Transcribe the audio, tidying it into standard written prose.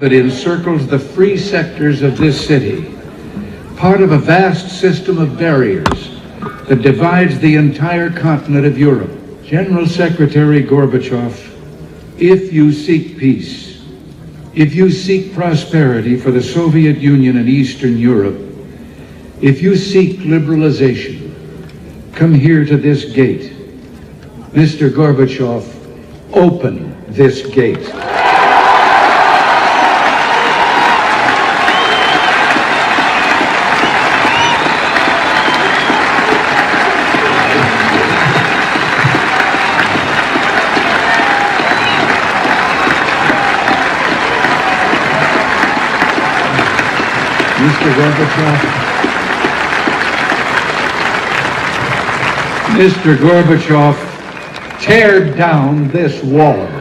that encircles the free sectors of this city, part of a vast system of barriers that divides the entire continent of Europe. General Secretary Gorbachev, if you seek peace, if you seek prosperity for the Soviet Union and Eastern Europe, if you seek liberalization, come here to this gate. Mr. Gorbachev, open this gate. Mr. Gorbachev, tear down this wall.